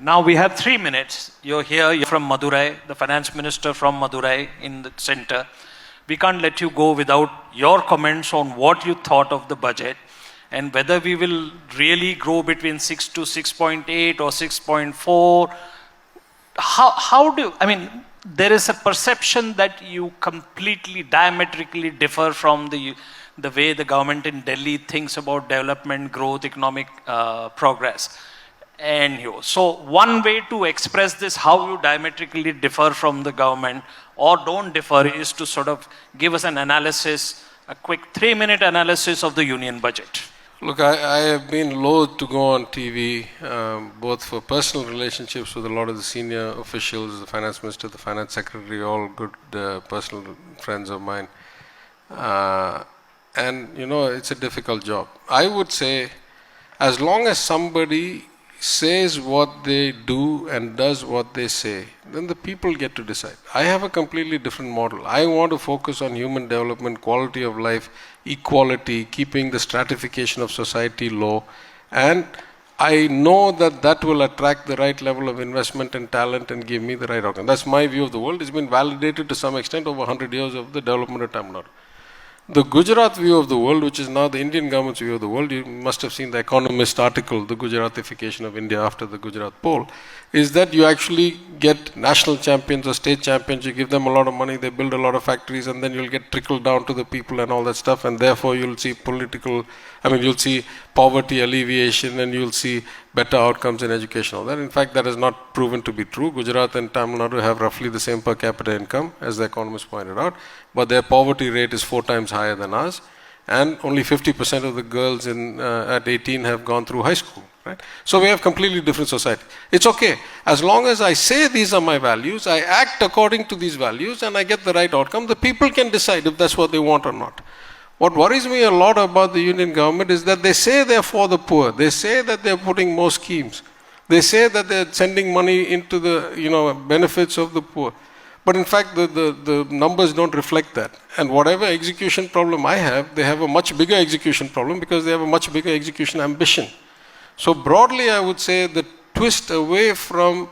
Now we have 3 minutes. You're here, you're from Madurai, the finance minister from Madurai in the center. We can't let you go without your comments on what you thought of the budget and whether we will really grow between 6 to 6.8 or 6.4. There is a perception that you completely diametrically differ from the way the government in Delhi thinks about development, growth, economic progress. So one way to express this, how you diametrically differ from the government or don't differ, is to sort of give us an analysis, a quick 3-minute analysis of the union budget. Look, I have been loath to go on TV, both for personal relationships with a lot of the senior officials, the finance minister, the finance secretary, all good personal friends of mine. And, it's a difficult job. I would say, as long as somebody says what they do and does what they say, then the people get to decide. I have a completely different model. I want to focus on human development, quality of life, equality, keeping the stratification of society low, and I know that will attract the right level of investment and talent and give me the right outcome. That's my view of the world. It's been validated to some extent over 100 years of the development of Tamil Nadu. The Gujarat view of the world, which is now the Indian government's view of the world, you must have seen the Economist article, the Gujaratification of India after the Gujarat poll, is that you actually get national champions or state champions, you give them a lot of money, they build a lot of factories, and then you'll get trickled down to the people and all that stuff, and therefore you'll see you'll see poverty alleviation and you'll see better outcomes in education. All that. In fact, that has not proven to be true. Gujarat and Tamil Nadu have roughly the same per capita income, as the Economist pointed out, but their poverty rate is 4 times higher than ours, and only 50% of the girls at 18 have gone through high school. Right? So we have completely different society. It's okay. As long as I say these are my values, I act according to these values, and I get the right outcome, the people can decide if that's what they want or not. What worries me a lot about the union government is that they say they're for the poor. They say that they're putting more schemes. They say that they're sending money into the benefits of the poor. But in fact, the numbers don't reflect that. And whatever execution problem I have, they have a much bigger execution problem because they have a much bigger execution ambition. So broadly, I would say the twist away from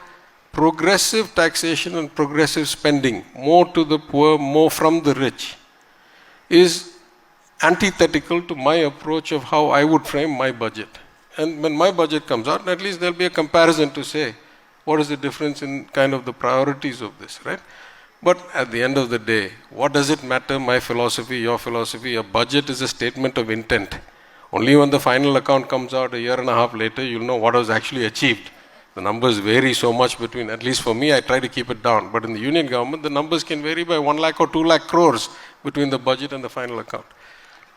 progressive taxation and progressive spending, more to the poor, more from the rich, is antithetical to my approach of how I would frame my budget. And when my budget comes out, at least there'll be a comparison to say, what is the difference in kind of the priorities of this, right? But at the end of the day, what does it matter, my philosophy, your philosophy? A budget is a statement of intent. Only when the final account comes out a year and a half later, you'll know what was actually achieved. The numbers vary so much between, at least for me, I try to keep it down. But in the union government, the numbers can vary by 1 lakh or 2 lakh crores between the budget and the final account.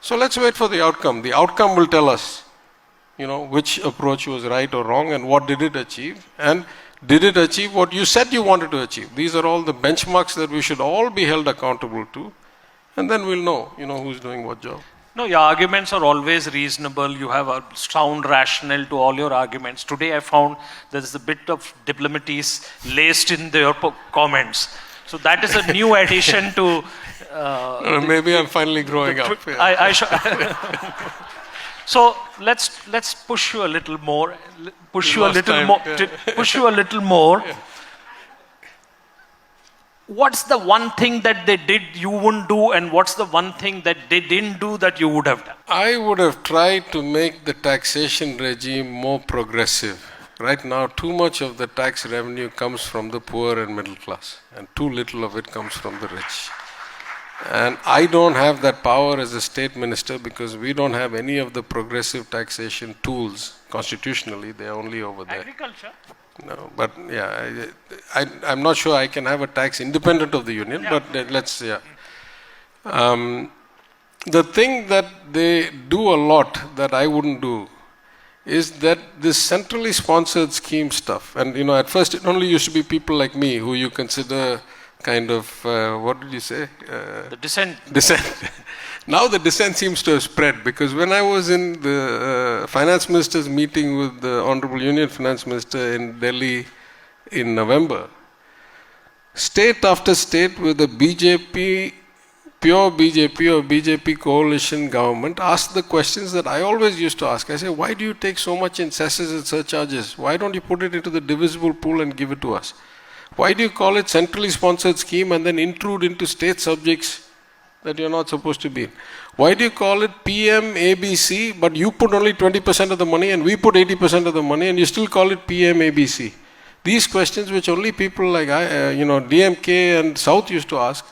So let's wait for the outcome. The outcome will tell us, which approach was right or wrong and what did it achieve. And did it achieve what you said you wanted to achieve? These are all the benchmarks that we should all be held accountable to. And then we'll know, who's doing what job. No, your arguments are always reasonable. You have a sound rationale to all your arguments. Today I found there's a bit of diplomacies laced in your comments. So that is a new addition to... maybe I'm finally growing up. Yeah. So let's push you a little more. Push you a little more. Yeah. What's the one thing that they did you wouldn't do, and what's the one thing that they didn't do that you would have done? I would have tried to make the taxation regime more progressive. Right now, too much of the tax revenue comes from the poor and middle class, and too little of it comes from the rich. And I don't have that power as a state minister because we don't have any of the progressive taxation tools constitutionally. They're only over there. Agriculture? No, but yeah, I'm not sure I can have a tax independent of the union, yeah. But let's, yeah. The thing that they do a lot that I wouldn't do is that this centrally sponsored scheme stuff. And, at first it only used to be people like me who you consider kind of, what did you say? The dissent. Now the dissent seems to have spread, because when I was in the finance minister's meeting with the Honorable Union Finance Minister in Delhi in November, state after state with a BJP pure BJP or BJP coalition government ask the questions that I always used to ask. I say, why do you take so much in cesses and surcharges? Why don't you put it into the divisible pool and give it to us? Why do you call it centrally sponsored scheme and then intrude into state subjects that you're not supposed to be in? Why do you call it PM ABC, but you put only 20% of the money and we put 80% of the money and you still call it PM ABC? These questions which only people like DMK and South used to ask,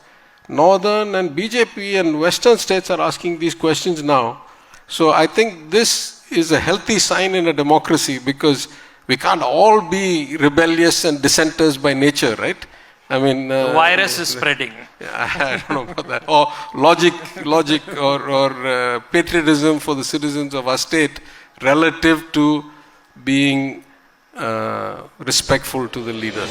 Northern and BJP and Western states are asking these questions now. So I think this is a healthy sign in a democracy, because we can't all be rebellious and dissenters by nature, right? I mean, the virus is spreading. I don't know about that. Or logic or patriotism for the citizens of our state relative to being respectful to the leader.